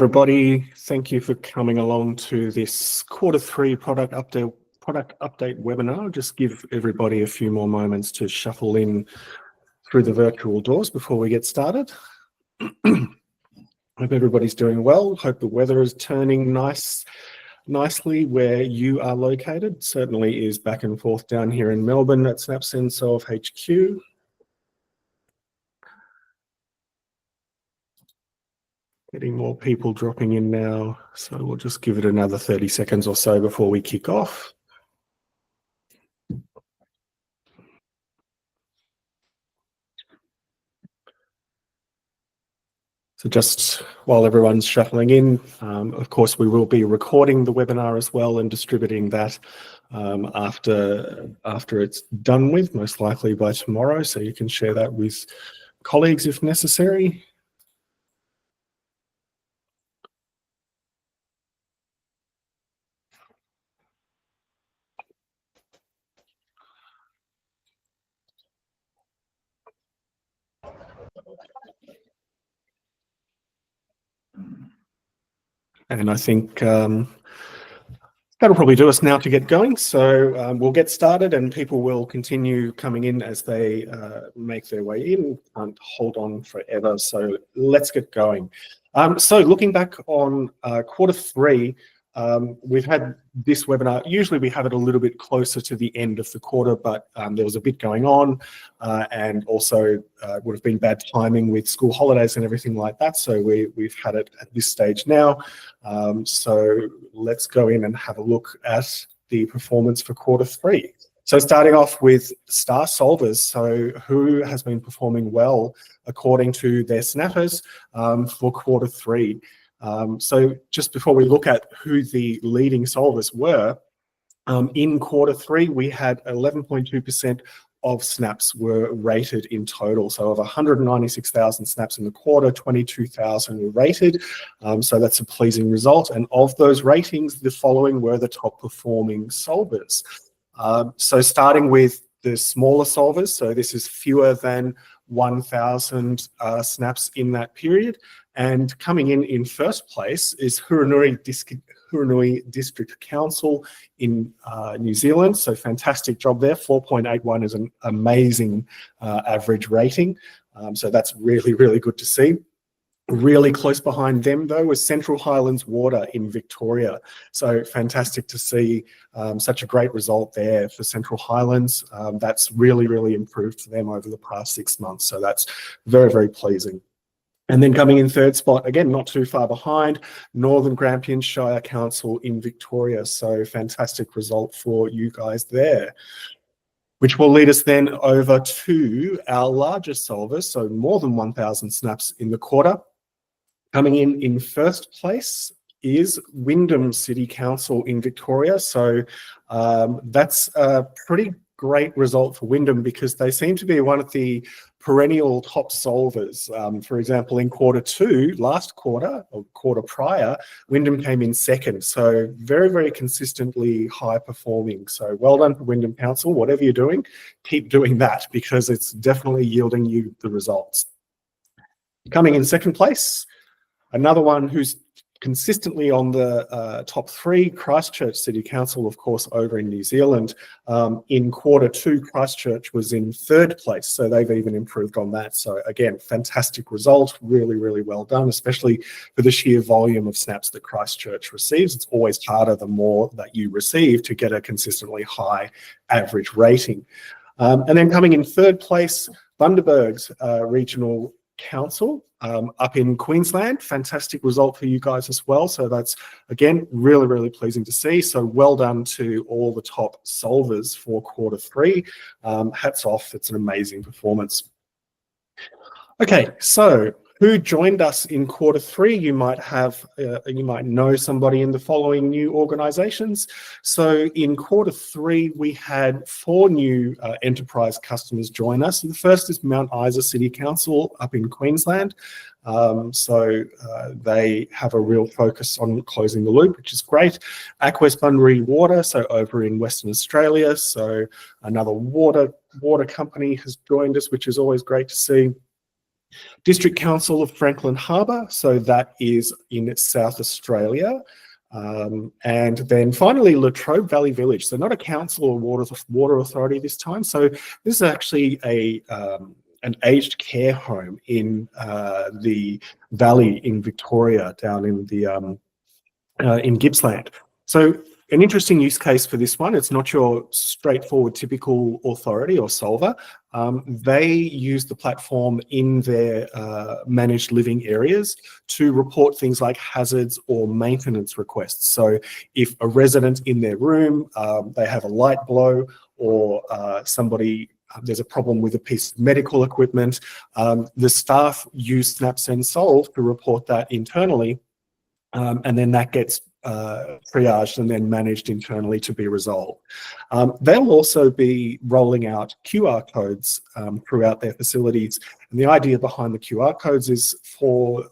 Everybody, thank you for coming along to this Q3 product update webinar. I'll just give everybody a few more moments to shuffle in through the virtual doors before we get started. Hope everybody's doing well. Hope the weather is turning nicely where you are located. Certainly is back and forth down here in Melbourne at SnapSense Solve HQ. Getting more people dropping in now, so we'll just give it another 30 seconds or so before we kick off. So just while everyone's shuffling in, of course, we will be recording the webinar as well and distributing that after it's done with, most likely by tomorrow, so you can share that with colleagues if necessary. And I think that'll probably do us now to get going. So we'll get started and people will continue coming in as they make their way in. Can't hold on forever. So let's get going. So looking back on Q3, we've had this webinar. Usually we have it a little bit closer to the end of the quarter, but there was a bit going on and also would have been bad timing with school holidays and everything like that. So we've had it at this stage now. So let's go in and have a look at the performance for Q3. So starting off with Star Solvers, so who has been performing well according to their snappers for Q3. So just before we look at who the leading solvers were, in Q3 we had 11.2% of snaps were rated in total. So of 196,000 snaps in the quarter, 22,000 were rated. So that's a pleasing result. And of those ratings, the following were the top performing solvers. So starting with the smaller solvers, so this is fewer than 1,000 snaps in that period. And coming in first place is Hurunui District Council in New Zealand. So fantastic job there. 4.81 is an amazing average rating. So that's really, really good to see. Really close behind them, though, was Central Highlands Water in Victoria. So fantastic to see such a great result there for Central Highlands. That's really, really improved for them over the past 6 months. So that's very, very pleasing. And then coming in third spot, again, not too far behind, Northern Grampians Shire Council in Victoria. So fantastic result for you guys there. Which will lead us then over to our largest solvers, so more than 1,000 snaps in the quarter. Coming in first place is Wyndham City Council in Victoria. So that's a pretty great result for Wyndham because they seem to be one of the perennial top solvers. For example, in Q2, last quarter, or quarter prior, Wyndham came in second. So very, very consistently high performing. So well done for Wyndham Council. Whatever you're doing, keep doing that because it's definitely yielding you the results. Coming in second place, another one who's consistently on the top three, Christchurch City Council, of course, over in New Zealand. In Q2, Christchurch was in third place, so they've even improved on that. So again, fantastic result, really, really well done, especially for the sheer volume of snaps that Christchurch receives. It's always harder the more that you receive to get a consistently high average rating. And then coming in third place, Bundaberg's Regional Council up in Queensland. Fantastic result for you guys as well. So that's, again, really, really pleasing to see. So well done to all the top solvers for Q3. Hats off. It's an amazing performance. Okay, so who joined us in Q3? You might know somebody in the following new organisations. So in Q3, we had 4 new enterprise customers join us. The first is Mount Isa City Council up in Queensland. They have a real focus on closing the loop, which is great. Aquis Bunbury Water, so over in Western Australia. So another water company has joined us, which is always great to see. District Council of Franklin Harbour, so that is in South Australia. And then finally, Latrobe Valley Village, so not a council or water authority this time. So this is actually an aged care home in the valley in Victoria, down in the in Gippsland. So an interesting use case for this one. It's not your straightforward typical authority or solver. They use the platform in their managed living areas to report things like hazards or maintenance requests. So if a resident in their room, they have a light blow, or there's a problem with a piece of medical equipment, the staff use SnapSend Solve to report that internally, and then that gets triaged and then managed internally to be resolved. They'll also be rolling out QR codes throughout their facilities. And the idea behind the QR codes is for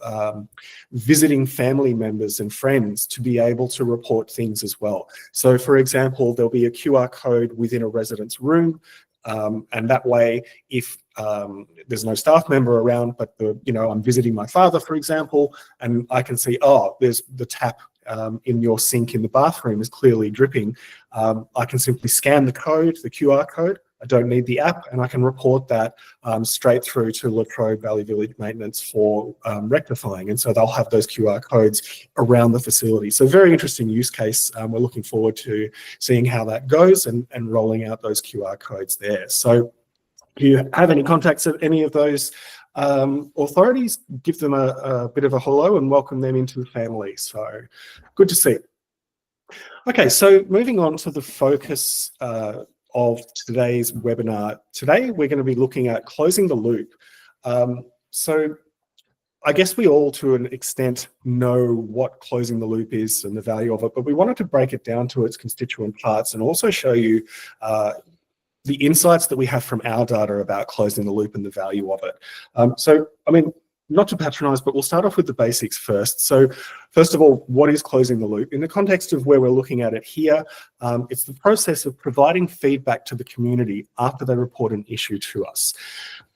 visiting family members and friends to be able to report things as well. So for example, there'll be a QR code within a resident's room. And that way, if there's no staff member around, but I'm visiting my father, for example, and I can see, oh, there's the tap in your sink in the bathroom is clearly dripping. I can simply scan the code, the QR code. I don't need the app, and I can report that straight through to Latrobe Valley Village Maintenance for rectifying. And so they'll have those QR codes around the facility. So very interesting use case. We're looking forward to seeing how that goes and rolling out those QR codes there. So if you have any contacts at any of those authorities, give them a bit of a hello and welcome them into the family. So good to see. Okay, so moving on to the focus of today's webinar. Today, we're going to be looking at closing the loop. So I guess we all, to an extent, know what closing the loop is and the value of it, but we wanted to break it down to its constituent parts and also show you the insights that we have from our data about closing the loop and the value of it. So, I mean, not to patronize, but we'll start off with the basics first. So first of all, what is closing the loop? In the context of where we're looking at it here, it's the process of providing feedback to the community after they report an issue to us.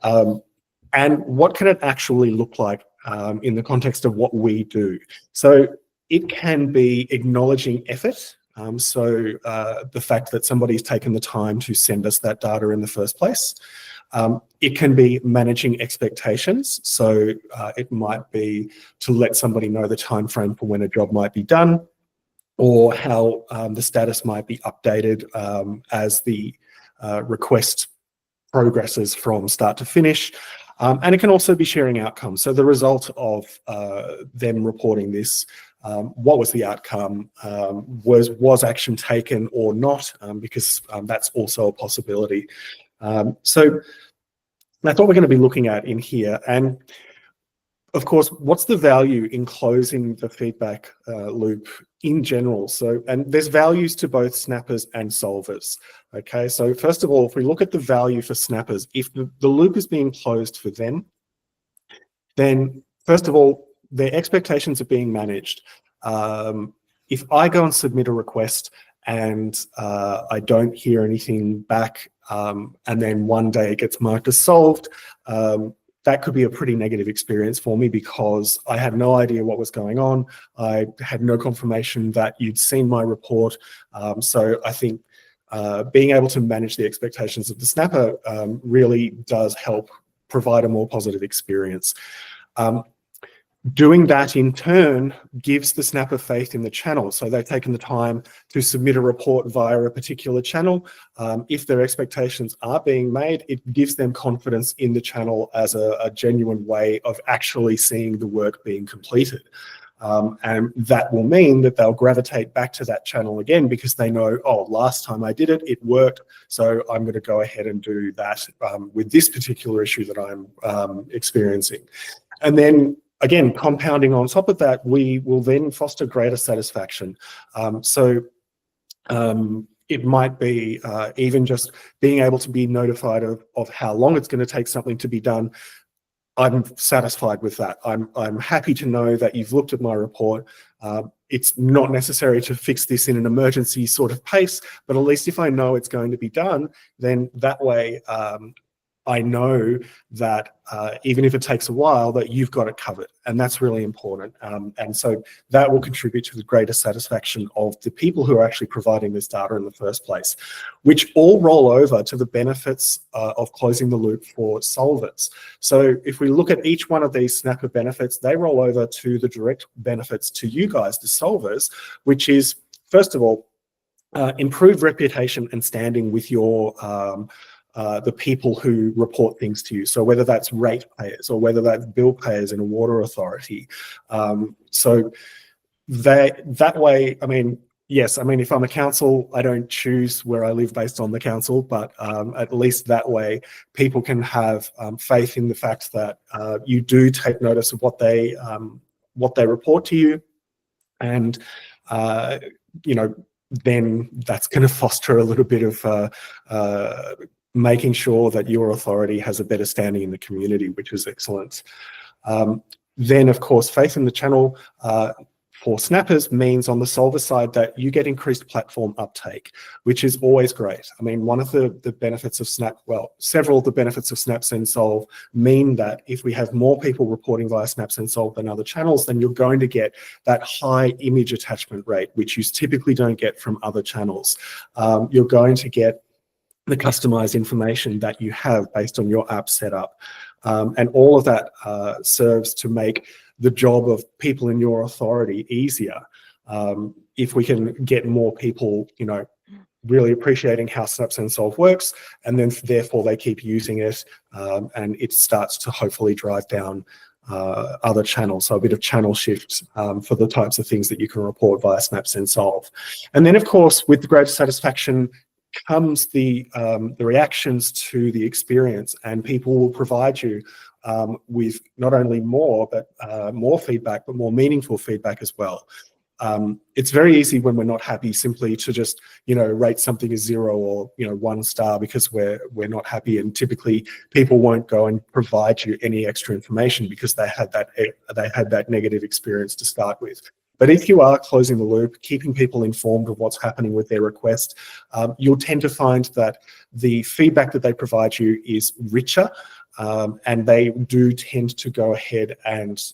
And what can it actually look like in the context of what we do? So it can be acknowledging effort. The fact that somebody's taken the time to send us that data in the first place. It can be managing expectations. So it might be to let somebody know the time frame for when a job might be done, or how the status might be updated as the request progresses from start to finish. And it can also be sharing outcomes. So the result of them reporting this, what was the outcome? Was action taken or not? Because that's also a possibility. So that's what we're going to be looking at in here. And of course, what's the value in closing the feedback loop in general? So, and there's values to both snappers and solvers. Okay, so first of all, if we look at the value for snappers, if the loop is being closed for them, then first of all, their expectations are being managed. If I go and submit a request and I don't hear anything back, and then one day it gets marked as solved, that could be a pretty negative experience for me because I had no idea what was going on. I had no confirmation that you'd seen my report. So I think being able to manage the expectations of the snapper really does help provide a more positive experience. Doing that in turn gives the snapper faith in the channel. So they've taken the time to submit a report via a particular channel. If their expectations are being made, it gives them confidence in the channel as a genuine way of actually seeing the work being completed. And that will mean that they'll gravitate back to that channel again because they know, oh, last time I did it, it worked. So I'm going to go ahead and do that with this particular issue that I'm experiencing. And then again, compounding on top of that, we will then foster greater satisfaction. It might be even just being able to be notified of how long it's going to take something to be done. I'm satisfied with that. I'm happy to know that you've looked at my report. It's not necessary to fix this in an emergency sort of pace, but at least if I know it's going to be done, then that way I know that even if it takes a while, that you've got it covered, and that's really important. And so that will contribute to the greater satisfaction of the people who are actually providing this data in the first place, which all roll over to the benefits of closing the loop for solvers. So if we look at each one of these Snapper benefits, they roll over to the direct benefits to you guys, the solvers, which is, first of all, improved reputation and standing with your the people who report things to you. So whether that's ratepayers or whether that's bill payers in a water authority. So that way, I mean, yes, I mean, if I'm a council, I don't choose where I live based on the council, but at least that way people can have faith in the fact that you do take notice of what they report to you. And, you know, then that's going to foster a little bit of making sure that your authority has a better standing in the community, which is excellent. Then, of course, faith in the channel for snappers means on the solver side that you get increased platform uptake, which is always great. I mean, one of the benefits of Snap, well, several of the benefits of Snap Send Solve mean that if we have more people reporting via Snap Send Solve than other channels, then you're going to get that high image attachment rate, which you typically don't get from other channels. You're going to get the customized information that you have based on your app setup. And all of that serves to make the job of people in your authority easier. If we can get more people, you know, really appreciating how Snap Send Solve works, and then therefore they keep using it, and it starts to hopefully drive down other channels. So a bit of channel shift for the types of things that you can report via Snap Send Solve. And then, of course, with the greater satisfaction comes the reactions to the experience, and people will provide you with not only more, but more feedback, but more meaningful feedback as well. It's very easy when we're not happy simply to just, you know, rate something as 0 or, you know, 1 star because we're not happy, and typically people won't go and provide you any extra information because they had that negative experience to start with. But if you are closing the loop, keeping people informed of what's happening with their request, you'll tend to find that the feedback that they provide you is richer, and they do tend to go ahead and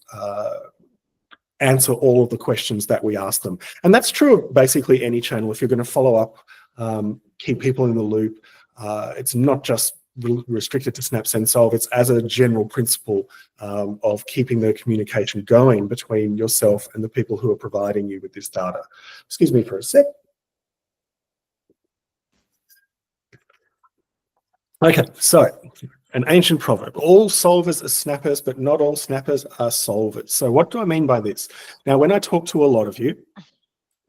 answer all of the questions that we ask them. And that's true of basically any channel. If you're going to follow up, keep people in the loop, it's not just restricted to Snap Send Solve. It's as a general principle of keeping the communication going between yourself and the people who are providing you with this data. Excuse me for a sec. Okay, so an ancient proverb: all solvers are snappers, but not all snappers are solvers. So what do I mean by this? Now, when I talk to a lot of you,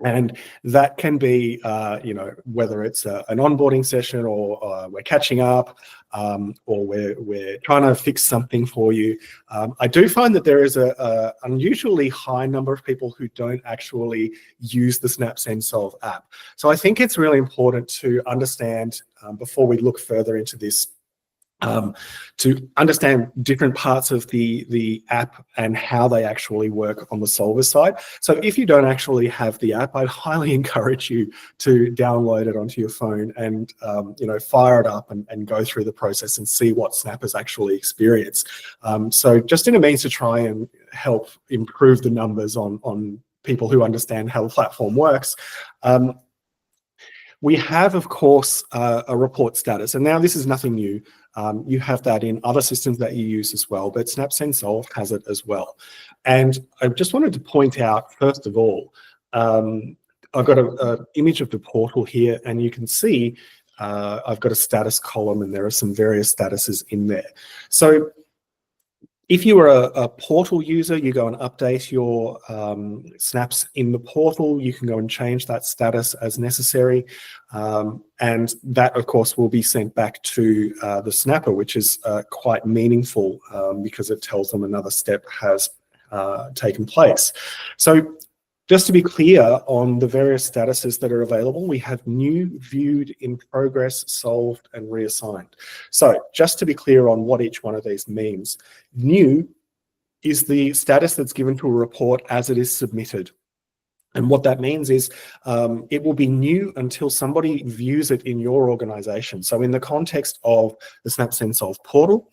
and that can be, you know, whether it's an onboarding session or we're catching up, or we're trying to fix something for you. I do find that there is a unusually high number of people who don't actually use the Snap Send Solve app. So I think it's really important to understand, before we look further into this, to understand different parts of the app and how they actually work on the solver side. So if you don't actually have the app, I'd highly encourage you to download it onto your phone and you know, fire it up and go through the process and see what snappers actually experience. So just in a means to try and help improve the numbers on people who understand how the platform works. We have, of course, a report status, and now this is nothing new. You have that in other systems that you use as well, but Snap Send Solve has it as well. And I just wanted to point out, first of all, I've got an image of the portal here, and you can see I've got a status column, and there are some various statuses in there. So if you are a portal user, you go and update your snaps in the portal. You can go and change that status as necessary. And that, of course, will be sent back to the snapper, which is quite meaningful because it tells them another step has taken place. So just to be clear on the various statuses that are available, we have new, viewed, in progress, solved, and reassigned. So just to be clear on what each one of these means, new is the status that's given to a report as it is submitted. And what that means is it will be new until somebody views it in your organization. So in the context of the Snap Send Solve portal,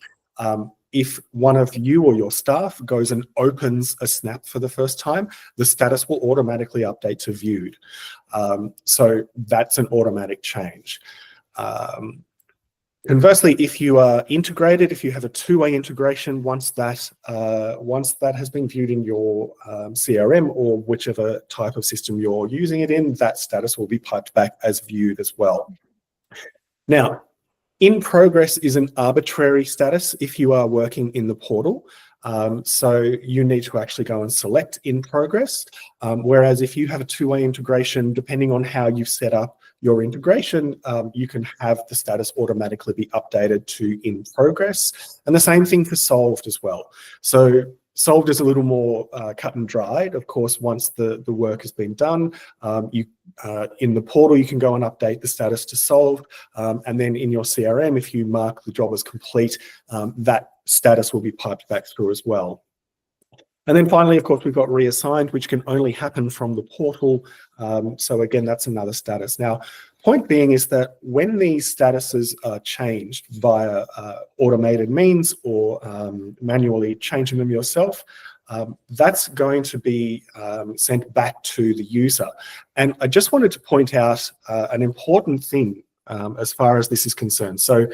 if one of you or your staff goes and opens a Snap for the first time, the status will automatically update to viewed. So that's an automatic change. Conversely, if you are integrated, if you have a two-way integration, once that has been viewed in your CRM or whichever type of system you're using it in, that status will be piped back as viewed as well. Now, in progress is an arbitrary status if you are working in the portal. So you need to actually go and select in progress. Whereas if you have a two-way integration, depending on how you've set up your integration, you can have the status automatically be updated to in progress. And the same thing for solved as well. So solved is a little more cut and dried. Of course, once the work has been done, in the portal, you can go and update the status to solved. And then in your CRM, if you mark the job as complete, that status will be piped back through as well. And then finally, of course, we've got reassigned, which can only happen from the portal. So again, that's another status. Now, point being is that when these statuses are changed via automated means or manually changing them yourself, that's going to be sent back to the user. And I just wanted to point out an important thing as far as this is concerned. So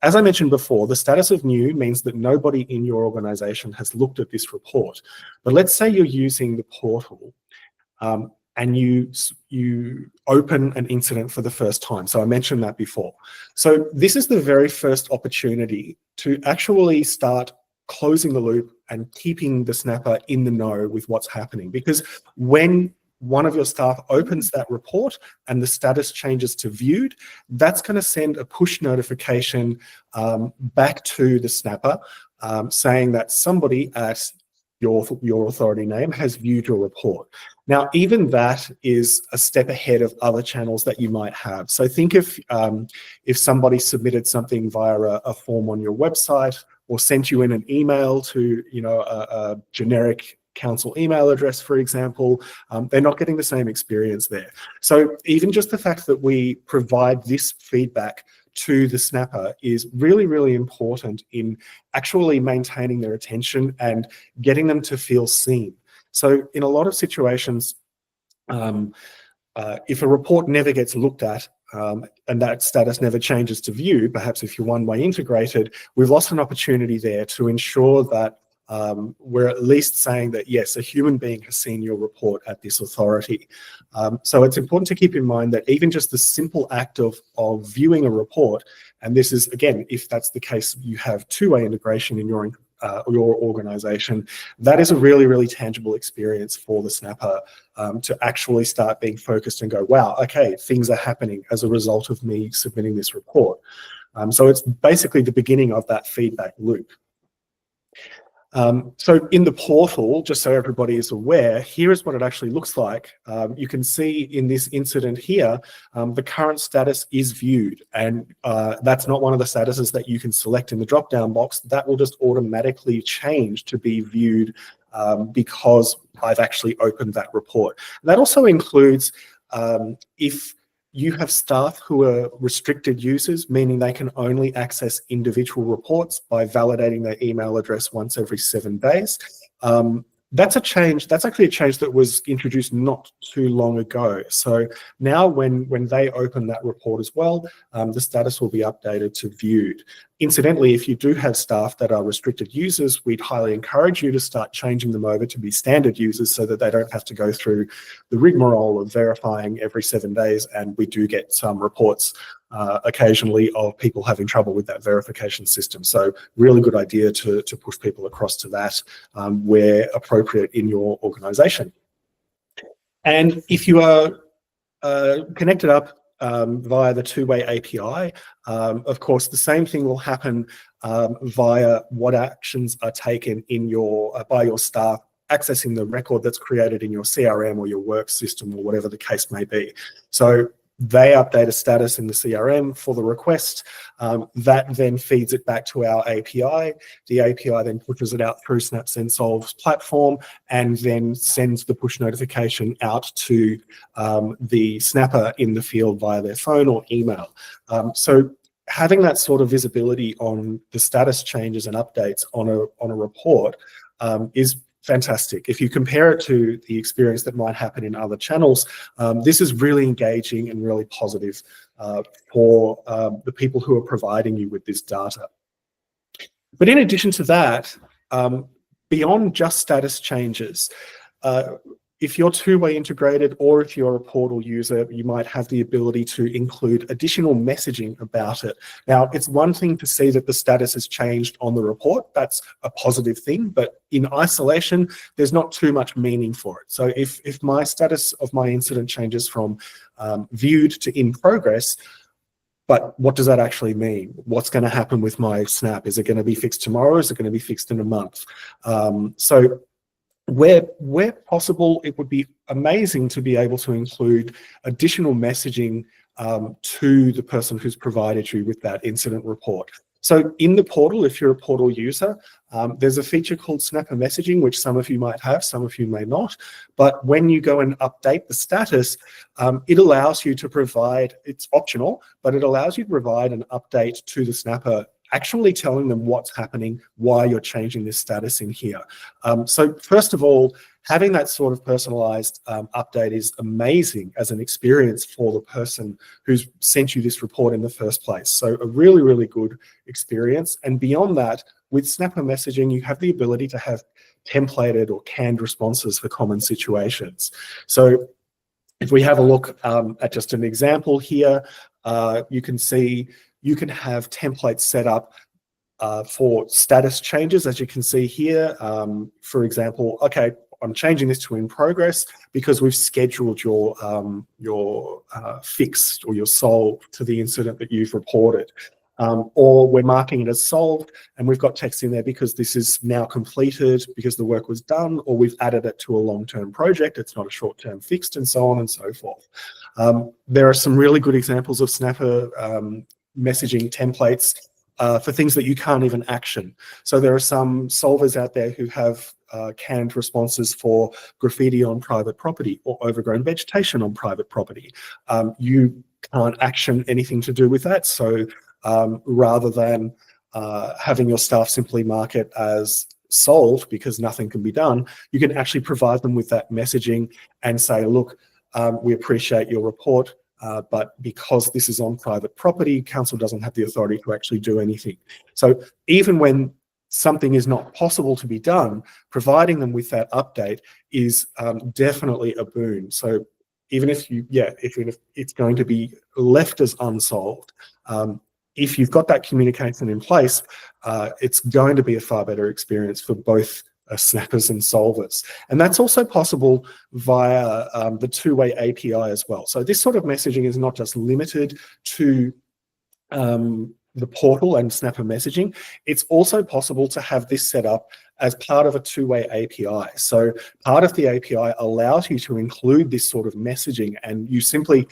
as I mentioned before, the status of new means that nobody in your organization has looked at this report. But let's say you're using the portal and you open an incident for the first time. So I mentioned that before. So this is the very first opportunity to actually start closing the loop and keeping the snapper in the know with what's happening. Because when one of your staff opens that report and the status changes to viewed, that's going to send a push notification back to the snapper saying that somebody at your authority name has viewed your report. Now, even that is a step ahead of other channels that you might have. So think if somebody submitted something via a form on your website or sent you in an email to a generic council email address, for example, they're not getting the same experience there. So even just the fact that we provide this feedback to the snapper is really, really important in actually maintaining their attention and getting them to feel seen. So in a lot of situations, if a report never gets looked at and that status never changes to view, perhaps if you're one-way integrated, we've lost an opportunity there to ensure that we're at least saying that, yes, a human being has seen your report at this authority. So it's important to keep in mind that even just the simple act of viewing a report, and this is, again, if that's the case, you have two-way integration in your organization, that is a really, really tangible experience for the snapper to actually start being focused and go, wow, okay, things are happening as a result of me submitting this report. So it's basically the beginning of that feedback loop. So in the portal, just so everybody is aware, here is what it actually looks like. You can see in this incident here, the current status is viewed, and that's not one of the statuses that you can select in the drop-down box. That will just automatically change to be viewed because I've actually opened that report. That also includes if you have staff who are restricted users, meaning they can only access individual reports by validating their email address once every 7 days. That's a change. That's actually a change that was introduced not too long ago. So now when they open that report as well, the status will be updated to viewed. Incidentally, if you do have staff that are restricted users, we'd highly encourage you to start changing them over to be standard users so that they don't have to go through the rigmarole of verifying every 7 days. And we do get some reports occasionally of people having trouble with that verification system. So really good idea to push people across to that where appropriate in your organization. And if you are connected up via the two-way API, of course, the same thing will happen via what actions are taken in your by your staff accessing the record that's created in your CRM or your work system or whatever the case may be. So They update a status in the CRM for the request. That then feeds it back to our API. The API then pushes it out through Snap Send Solve's platform and then sends the push notification out to the snapper in the field via their phone or email. So having that sort of visibility on the status changes and updates on a report is fantastic. If you compare it to the experience that might happen in other channels, this is really engaging and really positive for the people who are providing you with this data. But in addition to that, beyond just status changes, if you're two-way integrated or if you're a portal user, you might have the ability to include additional messaging about it. Now, it's one thing to see that the status has changed on the report. That's a positive thing, but in isolation, there's not too much meaning for it. So if my status of my incident changes from viewed to in progress, but what does that actually mean? What's going to happen with my Snap? Is it going to be fixed tomorrow? Is it going to be fixed in a month? So where possible, it would be amazing to be able to include additional messaging to the person who's provided you with that incident report. So in the portal, if you're a portal user, there's a feature called Snapper Messaging, which some of you might have, some of you may not. But when you go and update the status, it allows you to provide, it's optional, but it allows you to provide an update to the snapper, actually telling them what's happening, why you're changing this status in here. So first of all, having that sort of personalized update is amazing as an experience for the person who's sent you this report in the first place. So a really, really good experience. And beyond that, with Snapper Messaging, you have the ability to have templated or canned responses for common situations. So if we have a look at just an example here, you can see you can have templates set up for status changes, as you can see here. For example, okay, I'm changing this to in progress because we've scheduled your fix or your solve to the incident that you've reported. Or we're marking it as solved and we've got text in there because this is now completed, because the work was done, or we've added it to a long-term project, it's not a short-term fixed, and so on and so forth. There are some really good examples of Snapper messaging templates for things that you can't even action. So there are some solvers out there who have canned responses for graffiti on private property or overgrown vegetation on private property. You can't action anything to do with that. So rather than having your staff simply mark it as solved because nothing can be done, you can actually provide them with that messaging and say, look, we appreciate your report, but because this is on private property, council doesn't have the authority to actually do anything. So even when something is not possible to be done, providing them with that update is definitely a boon. So even if it's going to be left as unsolved, if you've got that communication in place, it's going to be a far better experience for both snappers and solvers. And that's also possible via the two-way API as well. So this sort of messaging is not just limited to the portal and Snapper Messaging. It's also possible to have this set up as part of a two-way API. So part of the API allows you to include this sort of messaging, and you simply,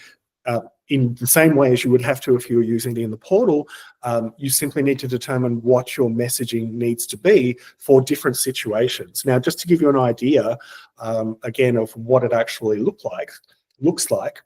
in the same way as you would have to if you were using it in the portal, you simply need to determine what your messaging needs to be for different situations. Now, just to give you an idea, again, of what it actually looks like,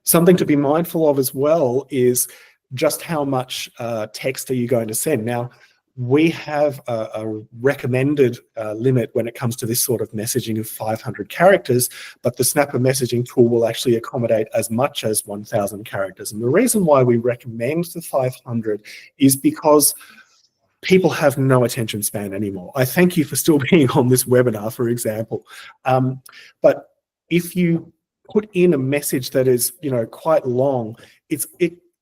something to be mindful of as well is just how much text are you going to send. Now, we have a recommended limit when it comes to this sort of messaging of 500 characters, but the Snapper Messaging tool will actually accommodate as much as 1,000 characters. And the reason why we recommend the 500 is because people have no attention span anymore. I thank you for still being on this webinar, for example. But if you put in a message that is, quite long,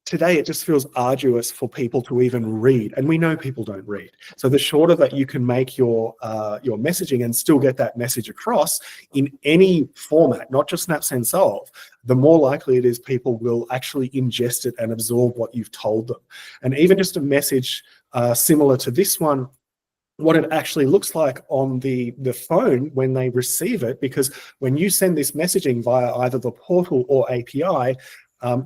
today it just feels arduous for people to even read, and we know people don't read. So the shorter that you can make your messaging and still get that message across in any format, not just Snap Send Solve, the more likely it is people will actually ingest it and absorb what you've told them. And even just a message similar to this one, what it actually looks like on the phone when they receive it, because when you send this messaging via either the portal or API,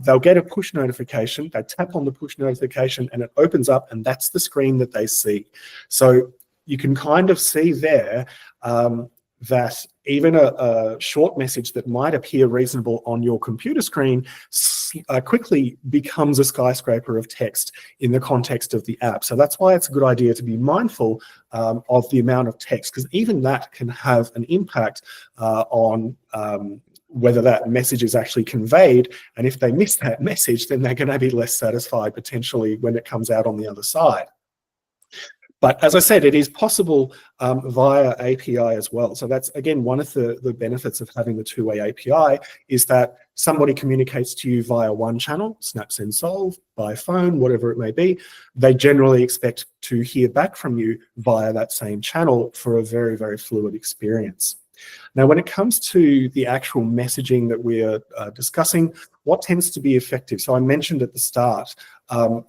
they'll get a push notification, they tap on the push notification and it opens up, and that's the screen that they see. So you can kind of see there that even a short message that might appear reasonable on your computer screen quickly becomes a skyscraper of text in the context of the app. So that's why it's a good idea to be mindful of the amount of text, because even that can have an impact on whether that message is actually conveyed. And if they miss that message, then they're going to be less satisfied potentially when it comes out on the other side. But as I said, it is possible via API as well. So that's, again, one of the benefits of having the two-way API is that somebody communicates to you via one channel, Snap, Send, Solve, by phone, whatever it may be. They generally expect to hear back from you via that same channel for a very, very fluid experience. Now, when it comes to the actual messaging that we are discussing, what tends to be effective? So I mentioned at the start,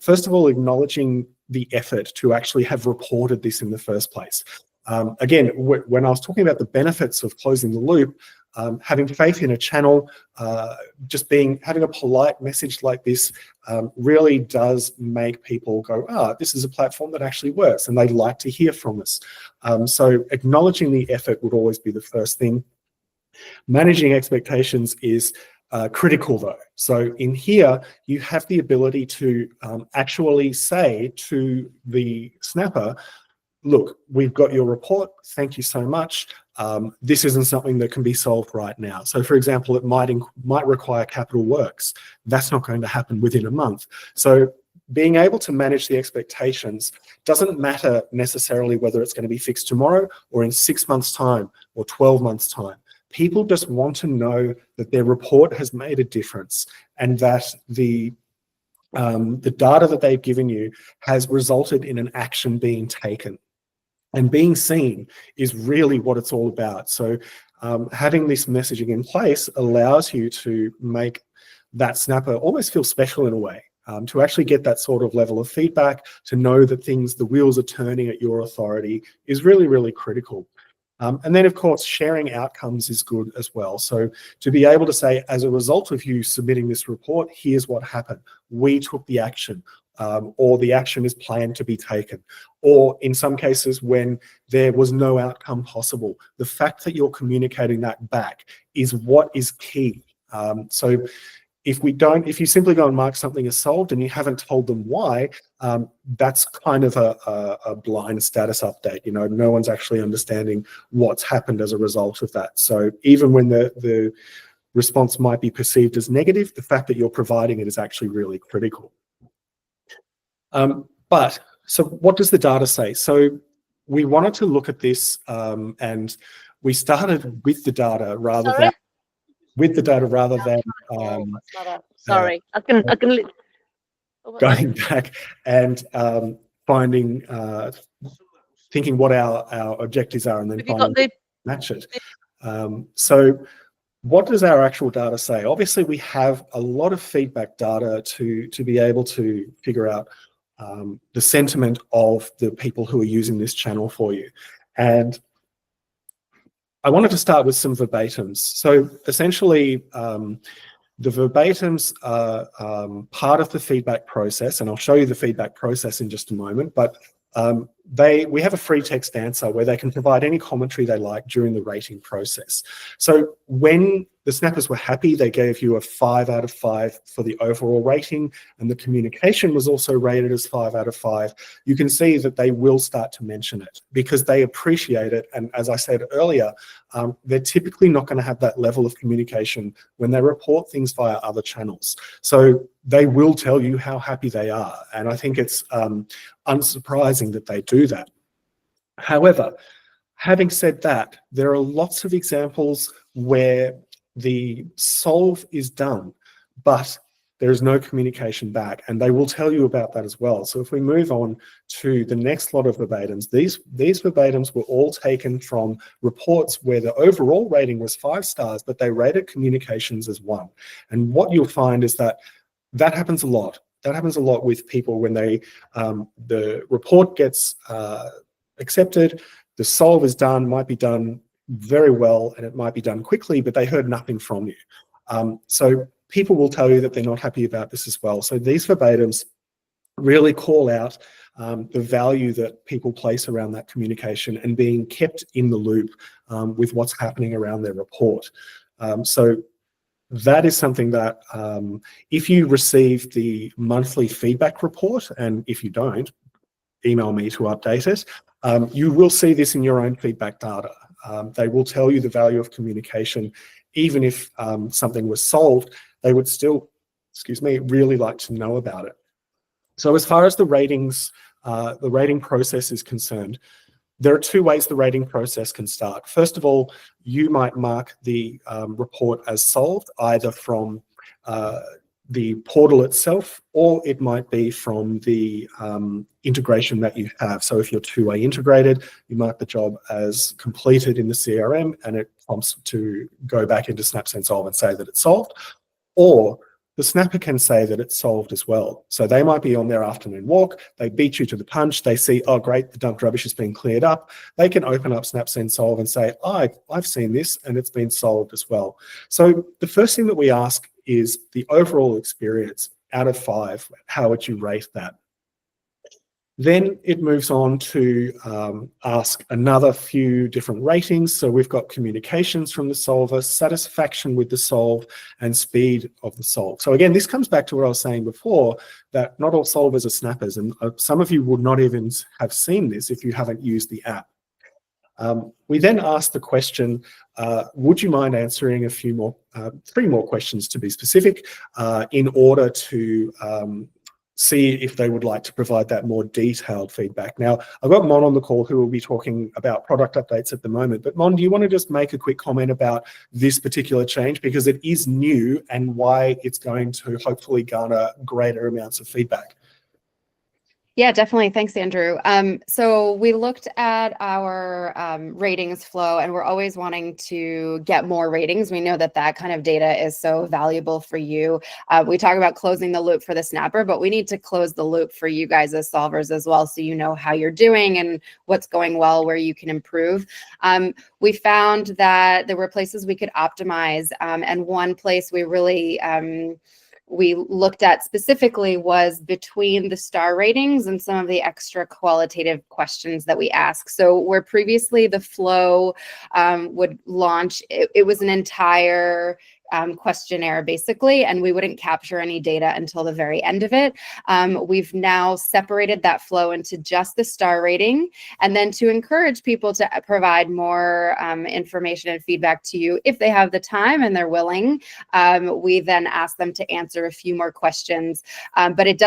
first of all, acknowledging the effort to actually have reported this in the first place. Again, when I was talking about the benefits of closing the loop, having faith in a channel, having a polite message like this really does make people go, this is a platform that actually works, and they'd like to hear from us. So acknowledging the effort would always be the first thing. Managing expectations is critical though. So in here, you have the ability to actually say to the snapper, look, we've got your report, thank you so much. This isn't something that can be solved right now. So for example, it might require capital works. That's not going to happen within a month. So being able to manage the expectations doesn't matter necessarily whether it's going to be fixed tomorrow or in 6 months' time or 12 months' time. People just want to know that their report has made a difference and that the data that they've given you has resulted in an action being taken. And being seen is really what it's all about. So having this messaging in place allows you to make that snapper almost feel special in a way, to actually get that sort of level of feedback, to know that the wheels are turning at your authority is really, really critical. And then, of course, sharing outcomes is good as well. So to be able to say, as a result of you submitting this report, here's what happened. We took the action, or the action is planned to be taken. Or in some cases, when there was no outcome possible, the fact that you're communicating that back is what is key. So if you simply go and mark something as solved and you haven't told them why, that's kind of a blind status update. You know, no one's actually understanding what's happened as a result of that. So even when the response might be perceived as negative, the fact that you're providing it is actually really critical. So what does the data say? So we wanted to look at this and we started with the data rather than sorry, I can going back and thinking what our objectives are and then match it. So what does our actual data say? Obviously, we have a lot of feedback data to be able to figure out the sentiment of the people who are using this channel for you. And I wanted to start with some verbatims. So essentially, the verbatims are part of the feedback process, and I'll show you the feedback process in just a moment, but we have a free text answer where they can provide any commentary they like during the rating process. So when the snappers were happy, they gave you a 5 out of 5 for the overall rating, and the communication was also rated as 5 out of 5. You can see that they will start to mention it because they appreciate it. And as I said earlier, they're typically not going to have that level of communication when they report things via other channels. So they will tell you how happy they are. And I think it's unsurprising that they do that. However, having said that, there are lots of examples where the solve is done, but there is no communication back, and they will tell you about that as well. So if we move on to the next lot of verbatims, these verbatims were all taken from reports where the overall rating was 5 stars, but they rated communications as 1. And what you'll find is that happens a lot. That happens a lot with people when the report gets accepted. The solve is done, might be done very well, and it might be done quickly, but they heard nothing from you. So people will tell you that they're not happy about this as well. So these verbatims really call out the value that people place around that communication and being kept in the loop with what's happening around their report. So that is something that if you receive the monthly feedback report, and if you don't, email me to update it, you will see this in your own feedback data. They will tell you the value of communication. Even if something was solved, they would still, really like to know about it. So as far as the ratings, the rating process is concerned, there are two ways the rating process can start. First of all, you might mark the report as solved, either from the portal itself, or it might be from the integration that you have. So if you're two-way integrated, you mark the job as completed in the CRM, and it prompts to go back into SnapSend Solve and say that it's solved. Or the snapper can say that it's solved as well. So they might be on their afternoon walk, they beat you to the punch, they see, oh great, the dumped rubbish has been cleared up. They can open up SnapSend Solve and say, oh, I've seen this and it's been solved as well. So the first thing that we ask is the overall experience out of 5, how would you rate that? Then it moves on to ask another few different ratings. So we've got communications from the solver, satisfaction with the solve, and speed of the solve. So again, this comes back to what I was saying before, that not all solvers are snappers, and some of you would not even have seen this if you haven't used the app. We then ask the question, would you mind answering a few more, 3 more questions to be specific, in order to see if they would like to provide that more detailed feedback. Now, I've got Mon on the call who will be talking about product updates at the moment, but Mon, do you want to just make a quick comment about this particular change, because it is new, and why it's going to hopefully garner greater amounts of feedback? Yeah, definitely. Thanks, Andrew. So we looked at our ratings flow, and we're always wanting to get more ratings. We know that that kind of data is so valuable for you. We talk about closing the loop for the snapper, but we need to close the loop for you guys as solvers as well, so you know how you're doing and what's going well, where you can improve. We found that there were places we could optimize, and one place we really we looked at specifically was between the star ratings and some of the extra qualitative questions that we ask. So where previously the flow would launch, it was an entire questionnaire basically, and we wouldn't capture any data until the very end of it. We've now separated that flow into just the star rating, and then to encourage people to provide more information and feedback to you if they have the time and they're willing. We then ask them to answer a few more questions, but it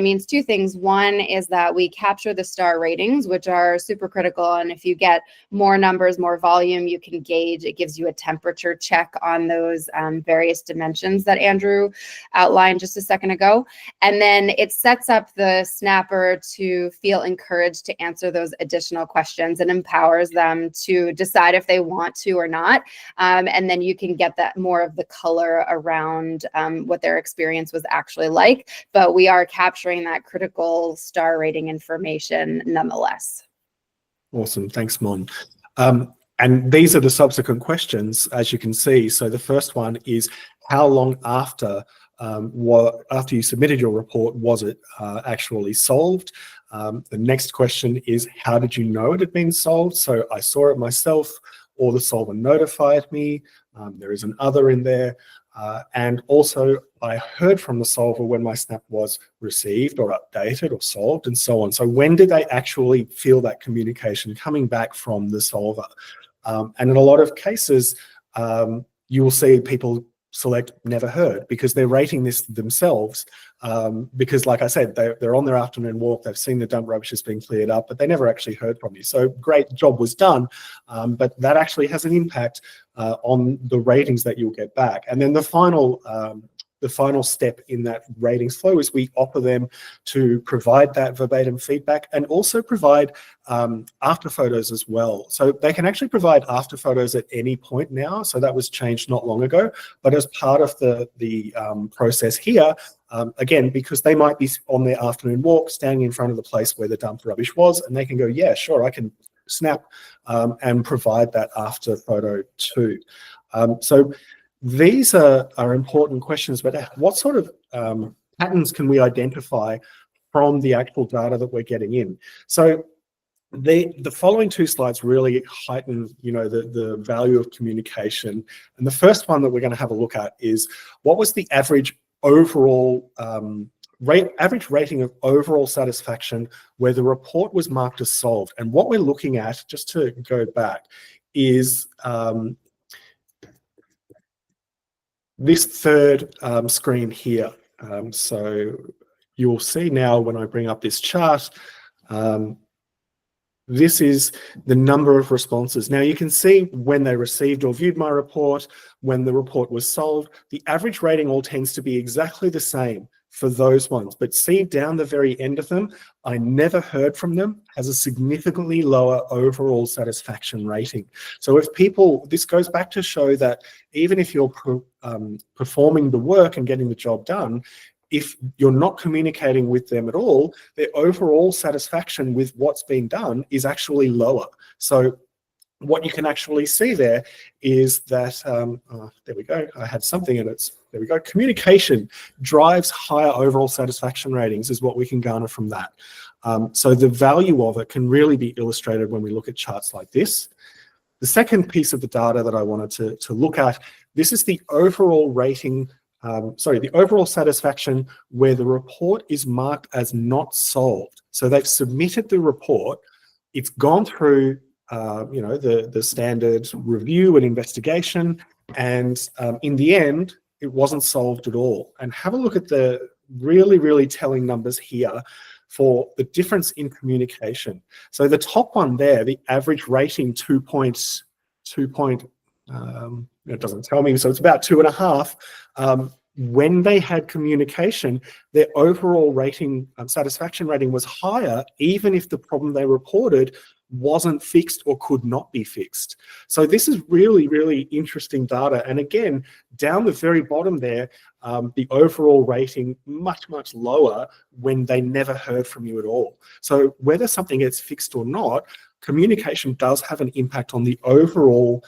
means 2 things. One is that we capture the star ratings, which are super critical, and if you get more numbers, more volume, you can gauge. It gives you a temperature check on those various dimensions that Andrew outlined just a second ago. And then it sets up the snapper to feel encouraged to answer those additional questions and empowers them to decide if they want to or not. And then you can get that more of the color around what their experience was actually like. But we are capturing that critical star rating information nonetheless. Awesome. Thanks, Mon. And these are the subsequent questions, as you can see. So the first one is, how long after you submitted your report was it actually solved? The next question is, how did you know it had been solved? So I saw it myself, or the solver notified me. There is an other in there. And also, I heard from the solver when my snap was received or updated or solved, and so on. So when did they actually feel that communication coming back from the solver? And in a lot of cases, you will see people select never heard, because they're rating this themselves, because like I said, they're on their afternoon walk, they've seen the dump rubbish has been cleared up, but they never actually heard from you. So great job was done, but that actually has an impact on the ratings that you'll get back. And then the final the final step in that ratings flow is we offer them to provide that verbatim feedback and also provide after photos as well. So they can actually provide after photos at any point now. So that was changed not long ago, but as part of the process here, again, because they might be on their afternoon walk, standing in front of the place where the dump rubbish was, and they can go, yeah, sure, I can snap and provide that after photo too. So these are important questions, but what sort of patterns can we identify from the actual data that we're getting in? So the following two slides really heighten, the value of communication. And the first one that we're going to have a look at is what was the average overall average rating of overall satisfaction where the report was marked as solved. And what we're looking at, just to go back, is this third screen here. So you'll see now when I bring up this chart, this is the number of responses. Now you can see when they received or viewed my report, when the report was solved, the average rating all tends to be exactly the same for those ones. But see down the very end of them, I never heard from them, has a significantly lower overall satisfaction rating. So if people, this goes back to show that even if you're performing the work and getting the job done, if you're not communicating with them at all, their overall satisfaction with what's been done is actually lower. So what you can actually see there is that, there we go, I had something and there we go, communication drives higher overall satisfaction ratings is what we can garner from that. So the value of it can really be illustrated when we look at charts like this. The second piece of the data that I wanted to look at, this is the overall rating, the overall satisfaction where the report is marked as not solved. So they've submitted the report, it's gone through the standard review and investigation, and in the end, it wasn't solved at all. And have a look at the really, really telling numbers here for the difference in communication. So the top one there, the average rating 2 points, it doesn't tell me, so it's about 2.5. When they had communication, their overall rating, satisfaction rating was higher, even if the problem they reported wasn't fixed or could not be fixed. So this is really, really interesting data. And again, down the very bottom there, the overall rating much, much lower when they never heard from you at all. So whether something gets fixed or not, communication does have an impact on the overall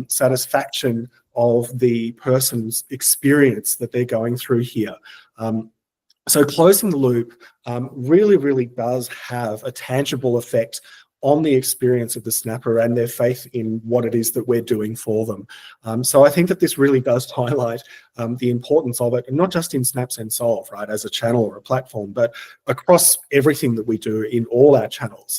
satisfaction of the person's experience that they're going through here. So closing the loop really, really does have a tangible effect on the experience of the snapper and their faith in what it is that we're doing for them. So I think that this really does highlight the importance of it, and not just in SnapSend Solve, right, as a channel or a platform, but across everything that we do in all our channels.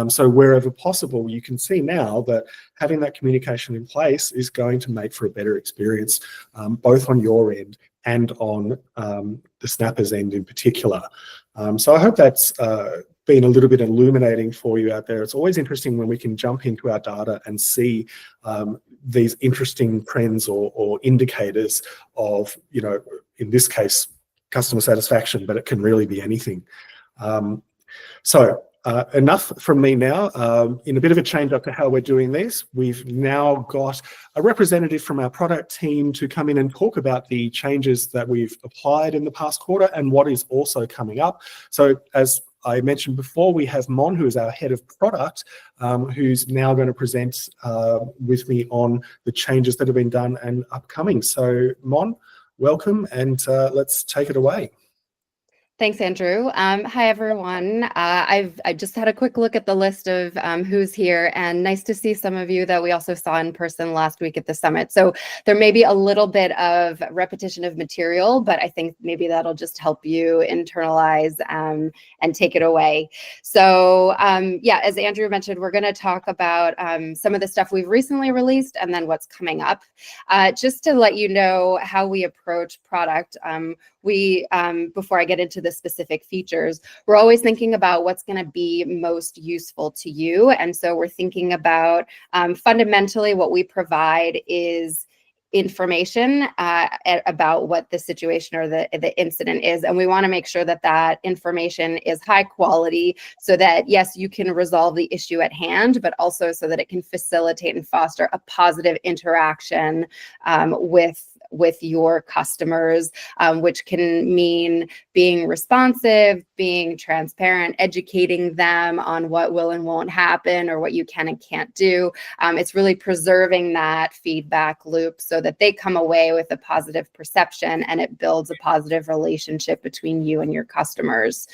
So wherever possible, you can see now that having that communication in place is going to make for a better experience, both on your end and on the snapper's end in particular. So I hope that's been a little bit illuminating for you out there. It's always interesting when we can jump into our data and see these interesting trends or indicators of, in this case, customer satisfaction, but it can really be anything. So enough from me now. In a bit of a change up to how we're doing this, we've now got a representative from our product team to come in and talk about the changes that we've applied in the past quarter and what is also coming up. So as I mentioned before, we have Mon, who is our head of product, who's now going to present with me on the changes that have been done and upcoming. So Mon, welcome, and let's take it away. Thanks, Andrew. Hi, everyone. I just had a quick look at the list of who's here, and nice to see some of you that we also saw in person last week at the summit. So there may be a little bit of repetition of material, but I think maybe that'll just help you internalize and take it away. So yeah, as Andrew mentioned, we're going to talk about some of the stuff we've recently released and then what's coming up. Just to let you know how we approach product, before I get into the specific features, we're always thinking about what's going to be most useful to you. And so we're thinking about fundamentally what we provide is information about what the situation or the incident is. And we want to make sure that that information is high quality so that, yes, you can resolve the issue at hand, but also so that it can facilitate and foster a positive interaction with your customers, which can mean being responsive, being transparent, educating them on what will and won't happen or what you can and can't do. It's really preserving that feedback loop so that they come away with a positive perception and it builds a positive relationship between you and your customers.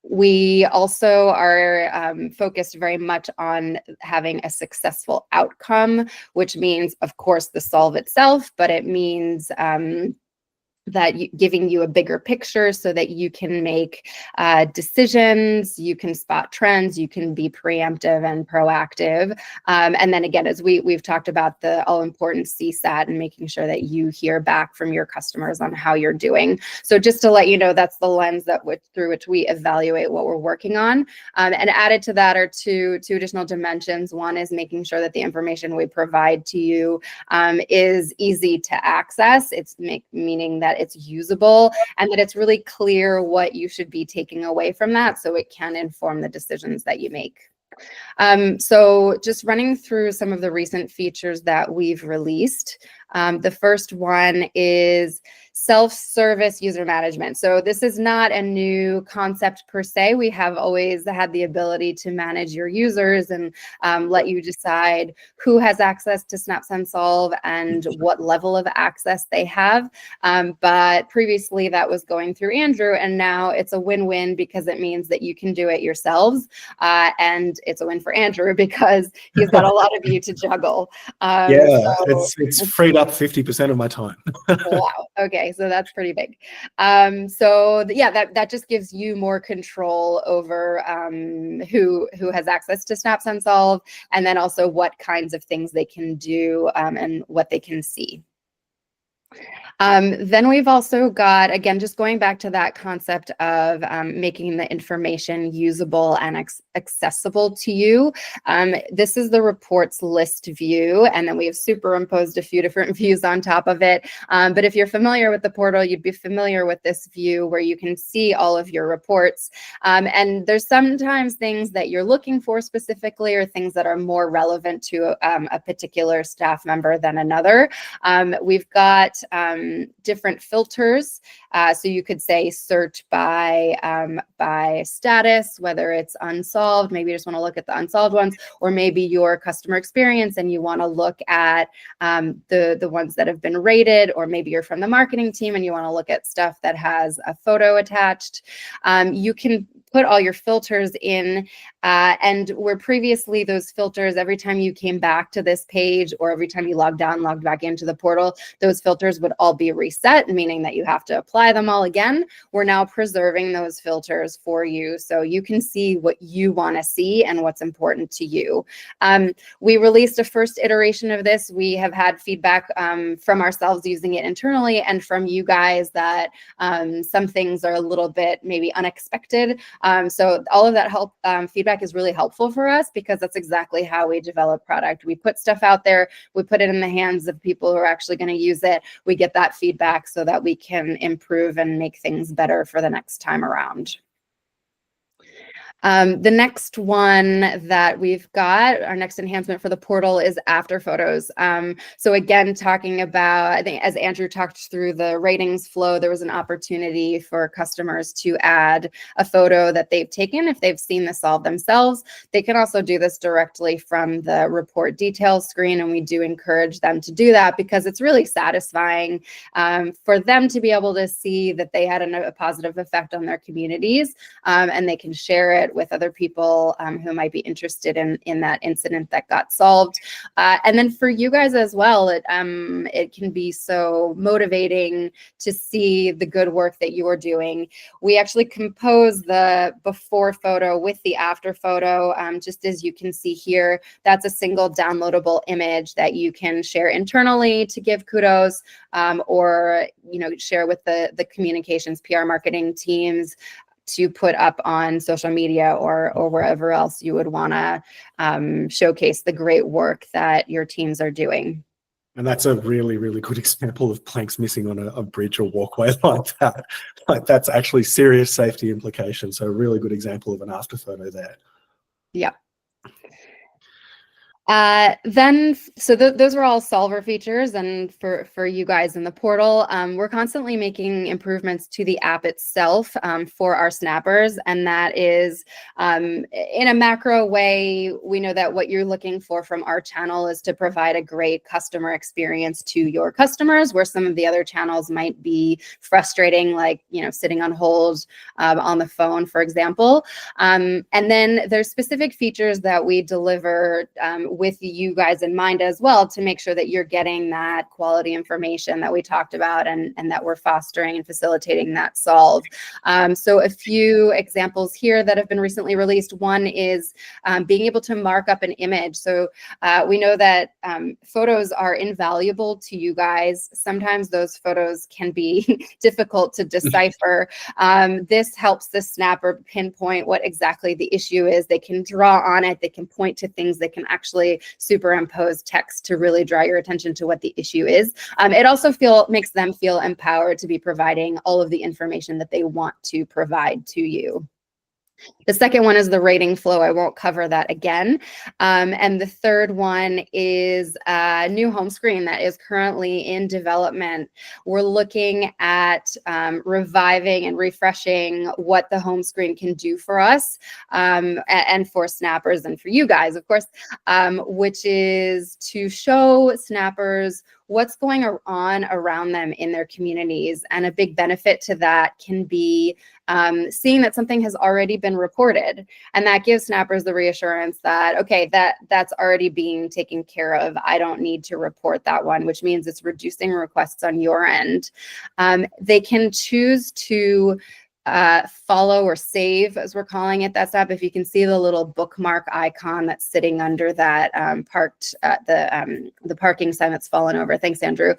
We also are focused very much on having a successful outcome, which means, of course, the solve itself, but it means giving you a bigger picture so that you can make decisions, you can spot trends, you can be preemptive and proactive. And then again, as we've talked about the all-important CSAT and making sure that you hear back from your customers on how you're doing. So just to let you know, that's the lens through which we evaluate what we're working on. And added to that are two additional dimensions. One is making sure that the information we provide to you is easy to access. It's meaning that it's usable and that it's really clear what you should be taking away from that so it can inform the decisions that you make. So just running through some of the recent features that we've released. The first one is self-service user management. So this is not a new concept per se. We have always had the ability to manage your users and let you decide who has access to Snap Send Solve and what level of access they have. But previously that was going through Andrew, and now it's a win-win because it means that you can do it yourselves. And it's a win for Andrew because he's got a lot of you to juggle. It's freed up 50% of my time. Wow. Okay, so that's pretty big. That just gives you more control over who has access to Snap Send Solve, and then also what kinds of things they can do and what they can see. Then we've also got, again, just going back to that concept of making the information usable and accessible to you. This is the reports list view, and then we have superimposed a few different views on top of it. But if you're familiar with the portal, you'd be familiar with this view where you can see all of your reports. And there's sometimes things that you're looking for specifically or things that are more relevant to a particular staff member than another. We've got different filters. So you could say search by status, whether it's unsolved, maybe you just want to look at the unsolved ones, or maybe your customer experience and you want to look at the ones that have been rated, or maybe you're from the marketing team and you want to look at stuff that has a photo attached. You can put all your filters in, and where previously those filters, every time you came back to this page or every time you logged back into the portal, those filters would all be reset, meaning that you have to apply them all again. We're now preserving those filters for you so you can see what you want to see and what's important to you. We released a first iteration of this. We have had feedback from ourselves using it internally and from you guys that some things are a little bit maybe unexpected. So all of that feedback is really helpful for us because that's exactly how we develop product. We put stuff out there, we put it in the hands of people who are actually going to use it. We get that feedback so that we can improve and make things better for the next time around. The next one that we've got, our next enhancement for the portal, is after photos. So again, talking about, I think as Andrew talked through the ratings flow, there was an opportunity for customers to add a photo that they've taken if they've seen the solve themselves. They can also do this directly from the report details screen, and we do encourage them to do that because it's really satisfying for them to be able to see that they had a positive effect on their communities, and they can share it with other people who might be interested in that incident that got solved. And then for you guys as well, it can be so motivating to see the good work that you're doing. We actually compose the before photo with the after photo, just as you can see here. That's a single downloadable image that you can share internally to give kudos, or share with the communications PR marketing teams to put up on social media or wherever else you would want to showcase the great work that your teams are doing. And that's a really, really good example of planks missing on a bridge or walkway like that. Like that's actually serious safety implications. So a really good example of an after photo there. Yeah. Those are all solver features, and for you guys in the portal, we're constantly making improvements to the app itself for our snappers, and that is in a macro way. We know that what you're looking for from our channel is to provide a great customer experience to your customers, where some of the other channels might be frustrating, like sitting on hold on the phone, for example. And then there's specific features that we deliver with you guys in mind as well, to make sure that you're getting that quality information that we talked about, and that we're fostering and facilitating that solve. So a few examples here that have been recently released. One is being able to mark up an image. So we know that photos are invaluable to you guys. Sometimes those photos can be difficult to decipher. This helps the snapper pinpoint what exactly the issue is. They can draw on it. They can point to things. They can actually superimpose text to really draw your attention to what the issue is. It also makes them feel empowered to be providing all of the information that they want to provide to you. The second one is the rating flow. I won't cover that again. And the third one is a new home screen that is currently in development. We're looking at reviving and refreshing what the home screen can do for us, and for snappers and for you guys, of course, which is to show snappers what's going on around them in their communities. And a big benefit to that can be seeing that something has already been reported. And that gives snappers the reassurance that, okay, that's already being taken care of. I don't need to report that one, which means it's reducing requests on your end. They can choose to follow or save, as we're calling it, that step. If you can see the little bookmark icon that's sitting under that the parking sign that's fallen over. Thanks, Andrew.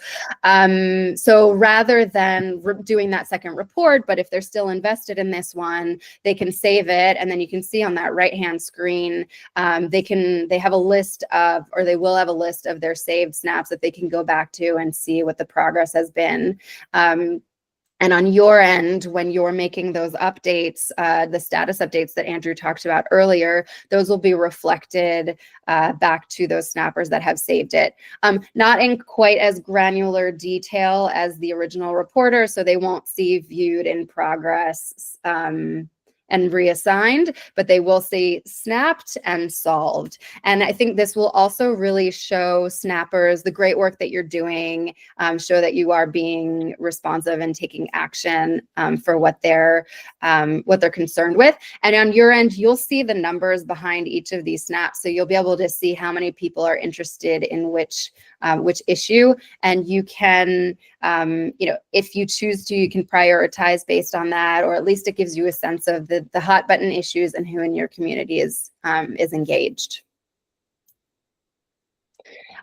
So rather than doing that second report, but if they're still invested in this one, they can save it, and then you can see on that right-hand screen, they have a list of, or they will have a list of their saved snaps that they can go back to and see what the progress has been. And on your end, when you're making those updates, the status updates that Andrew talked about earlier, those will be reflected back to those snappers that have saved it. Not in quite as granular detail as the original reporter, so they won't see viewed in progress and reassigned, but they will say snapped and solved. And I think this will also really show snappers the great work that you're doing, show that you are being responsive and taking action for what they're concerned with. And on your end, you'll see the numbers behind each of these snaps. So you'll be able to see how many people are interested in which issue. And you can, if you choose to, you can prioritize based on that, or at least it gives you a sense of the hot button issues and who in your community is engaged.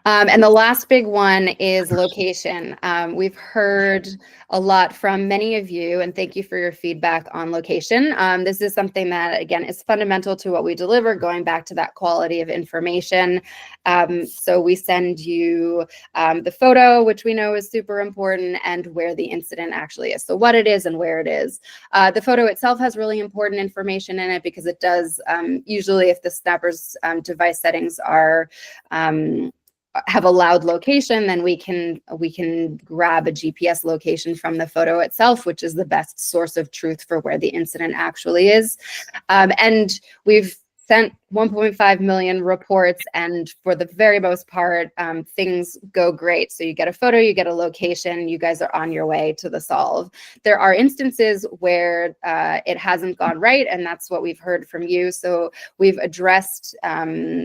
And the last big one is location. We've heard a lot from many of you, and thank you for your feedback on location. This is something that, again, is fundamental to what we deliver, going back to that quality of information. So we send you the photo, which we know is super important, and where the incident actually is. So what it is and where it is. The photo itself has really important information in it, because it does, usually if the snapper's device settings are have allowed location, then we can grab a GPS location from the photo itself, which is the best source of truth for where the incident actually is. And we've sent 1.5 million reports, and for the very most part, things go great. So you get a photo, you get a location, you guys are on your way to the solve. There are instances where it hasn't gone right, and that's what we've heard from you. So we've addressed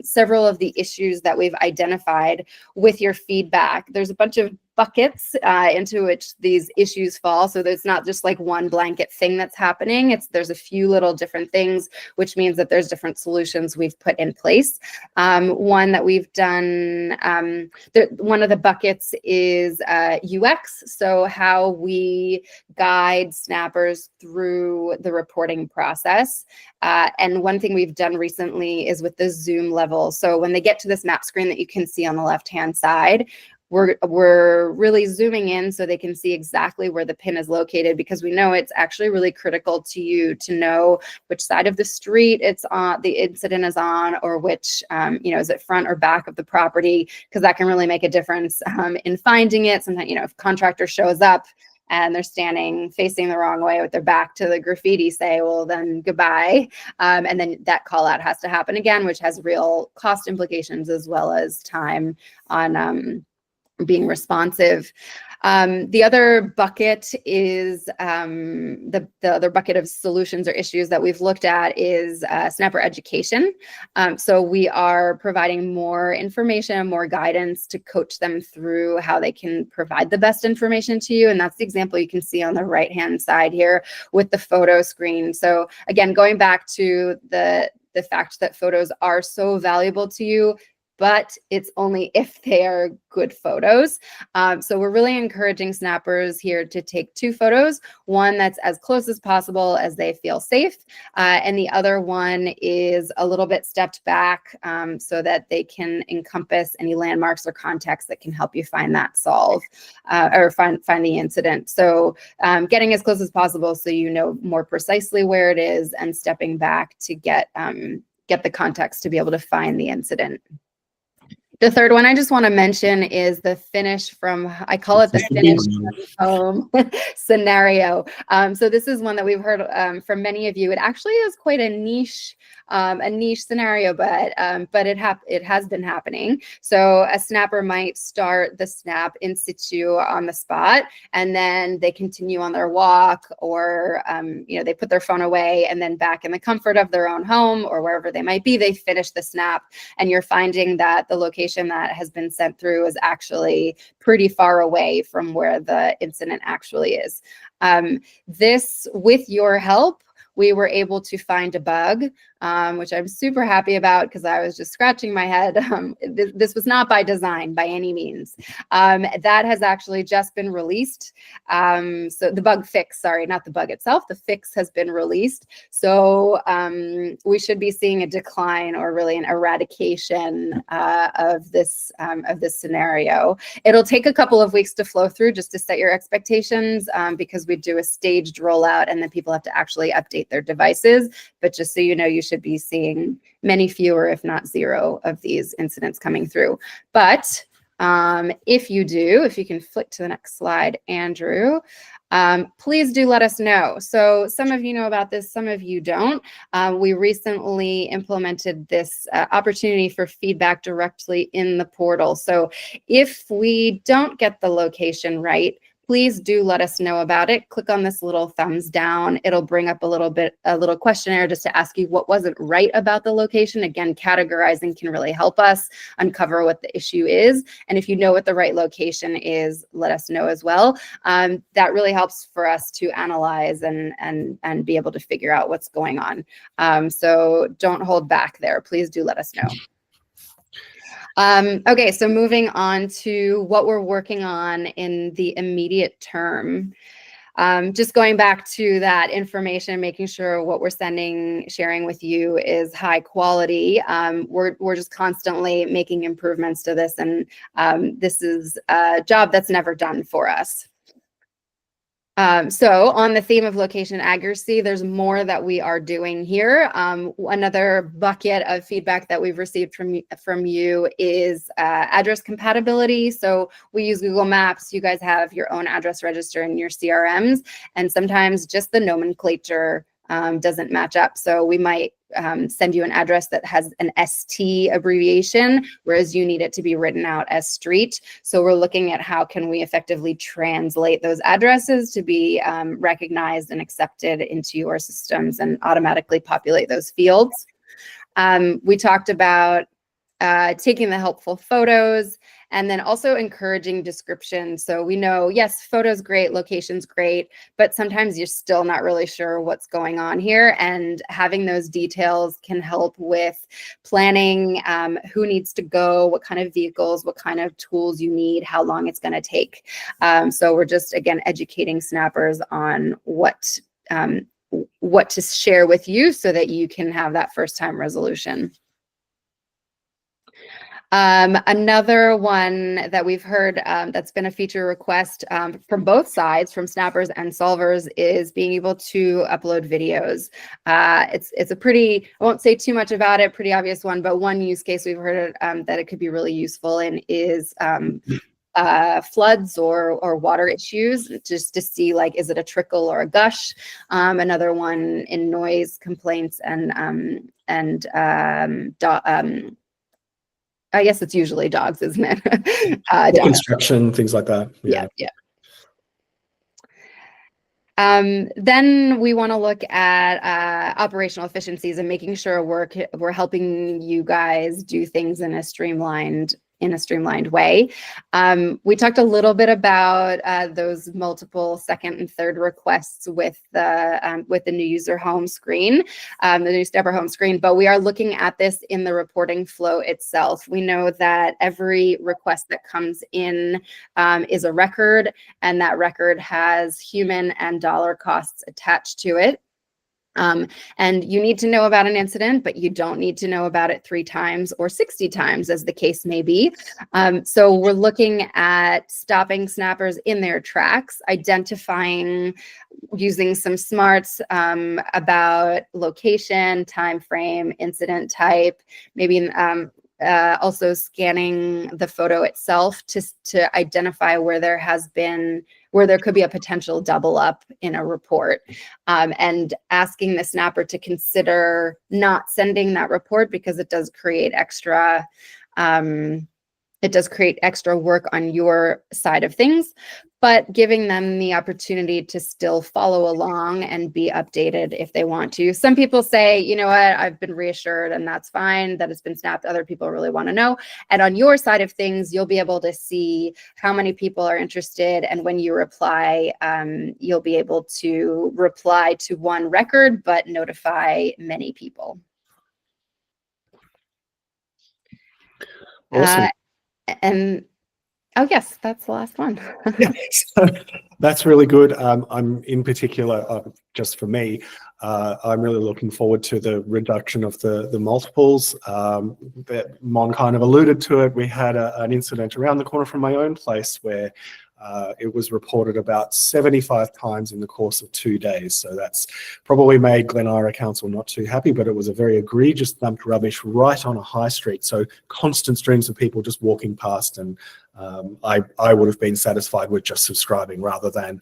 several of the issues that we've identified with your feedback. There's a bunch of buckets into which these issues fall. So there's not just like one blanket thing that's happening. There's a few little different things, which means that there's different solutions we've put in place. One that we've done, one of the buckets is UX. So how we guide snappers through the reporting process. And one thing we've done recently is with the zoom level. So when they get to this map screen that you can see on the left-hand side, we're really zooming in so they can see exactly where the pin is located, because we know it's actually really critical to you to know which side of the street it's on, the incident is on, or which, is it front or back of the property, because that can really make a difference in finding it. Sometimes, if a contractor shows up and they're standing facing the wrong way with their back to the graffiti, say, well, then goodbye. And then that call out has to happen again, which has real cost implications as well as time on being responsive. The other bucket is the other bucket of solutions or issues that we've looked at is snapper education. So we are providing more information, more guidance to coach them through how they can provide the best information to you. And that's the example you can see on the right-hand side here with the photo screen. So again, going back to the fact that photos are so valuable to you, but it's only if they are good photos. So we're really encouraging snappers here to take 2 photos, one that's as close as possible as they feel safe, and the other one is a little bit stepped back so that they can encompass any landmarks or context that can help you find that or find the incident. So getting as close as possible so you know more precisely where it is, and stepping back to get the context to be able to find the incident. The third one I just want to mention is the finish from, I call it the finish from home scenario. So this is one that we've heard from many of you. It actually is quite a niche scenario, but it has been happening. So a snapper might start the snap in situ on the spot, and then they continue on their walk, or they put their phone away, and then back in the comfort of their own home or wherever they might be, they finish the snap, and you're finding that the location that has been sent through is actually pretty far away from where the incident actually is. This, with your help, we were able to find a bug, which I'm super happy about, because I was just scratching my head. This was not by design by any means. That has actually just been released. So the bug fix, sorry, not the bug itself, the fix has been released. So we should be seeing a decline, or really an eradication of this scenario. It'll take a couple of weeks to flow through, just to set your expectations, because we do a staged rollout, and then people have to actually update their devices. But just so you know, you should be seeing many fewer, if not 0, of these incidents coming through. But if you can flick to the next slide, Andrew, please do let us know. So some of you know about this, some of you don't. We recently implemented this opportunity for feedback directly in the portal. So if we don't get the location right, please do let us know about it. Click on this little thumbs down. It'll bring up a little questionnaire just to ask you what wasn't right about the location. Again, categorizing can really help us uncover what the issue is. And if you know what the right location is, let us know as well. That really helps for us to analyze and be able to figure out what's going on. So don't hold back there. Please do let us know. Okay, so moving on to what we're working on in the immediate term. Just going back to that information, making sure what we're sharing with you is high quality. We're just constantly making improvements to this, and this is a job that's never done for us. So on the theme of location accuracy, there's more that we are doing here. Another bucket of feedback that we've received from you is address compatibility. So we use Google Maps. You guys have your own address register in your CRMs, and sometimes just the nomenclature doesn't match up. So we might send you an address that has an ST abbreviation, whereas you need it to be written out as street. So we're looking at how can we effectively translate those addresses to be recognized and accepted into your systems and automatically populate those fields. We talked about taking the helpful photos, and then also encouraging description. So we know, yes, photos great, location's great, but sometimes you're still not really sure what's going on here, and having those details can help with planning who needs to go, what kind of vehicles, what kind of tools you need, how long it's going to take. So we're just, again, educating snappers on what to share with you so that you can have that first time resolution. Another one that we've heard that's been a feature request from both sides, from snappers and solvers, is being able to upload videos. It's a pretty, I won't say too much about it, pretty obvious one, but one use case we've heard that it could be really useful in is floods or water issues, just to see, like, is it a trickle or a gush? Another one in noise complaints and I guess it's usually dogs, isn't it? Construction, things like that. Yeah. Then we want to look at operational efficiencies and making sure we're helping you guys do things in a streamlined way. We talked a little bit about those multiple second and third requests with the new user home screen, the new Snapper home screen, but we are looking at this in the reporting flow itself. We know that every request that comes in is a record, and that record has human and dollar costs attached to it. And you need to know about an incident, but you don't need to know about it 3 times or 60 times, as the case may be. So we're looking at stopping snappers in their tracks, identifying, using some smarts about location, time frame, incident type, maybe also scanning the photo itself to identify where there could be a potential double up in a report, and asking the snapper to consider not sending that report, because it does create extra work on your side of things, but giving them the opportunity to still follow along and be updated if they want to. Some people say, you know what, I've been reassured and that's fine that it's been snapped. Other people really want to know. And on your side of things, you'll be able to see how many people are interested. And when you reply, you'll be able to reply to one record, but notify many people. Awesome. And oh yes, that's the last one. Yeah, so that's really good. I'm in particular, just for me, I'm really looking forward to the reduction of the multiples. That Mon kind of alluded to it. We had an incident around the corner from my own place where it was reported about 75 times in the course of 2 days. So that's probably made Glen Ira Council not too happy, but it was a very egregious dumped rubbish right on a high street. So constant streams of people just walking past, and I would have been satisfied with just subscribing rather than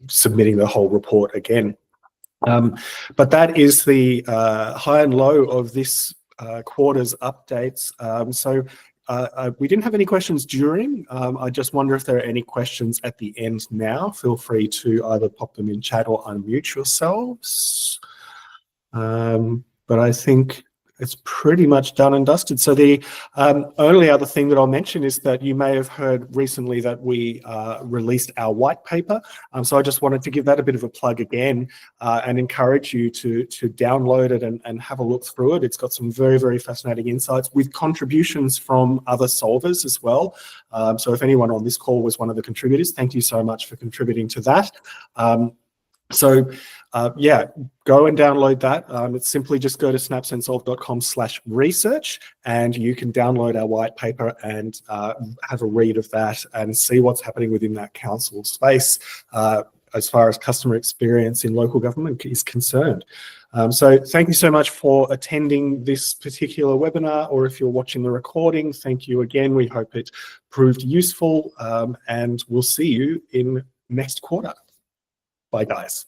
submitting the whole report again. But that is the high and low of this quarter's updates. We didn't have any questions during. I just wonder if there are any questions at the end now. Feel free to either pop them in chat or unmute yourselves. But I think it's pretty much done and dusted. So the only other thing that I'll mention is that you may have heard recently that we released our white paper. So I just wanted to give that a bit of a plug again and encourage you to download it and have a look through it. It's got some very, very fascinating insights with contributions from other solvers as well. So if anyone on this call was one of the contributors, thank you so much for contributing to that. Yeah, go and download that. It's simply just go to snapsandsolve.com/research and you can download our white paper and have a read of that and see what's happening within that council space as far as customer experience in local government is concerned. So thank you so much for attending this particular webinar, or if you're watching the recording, thank you again. We hope it proved useful and we'll see you in next quarter. Bye, guys.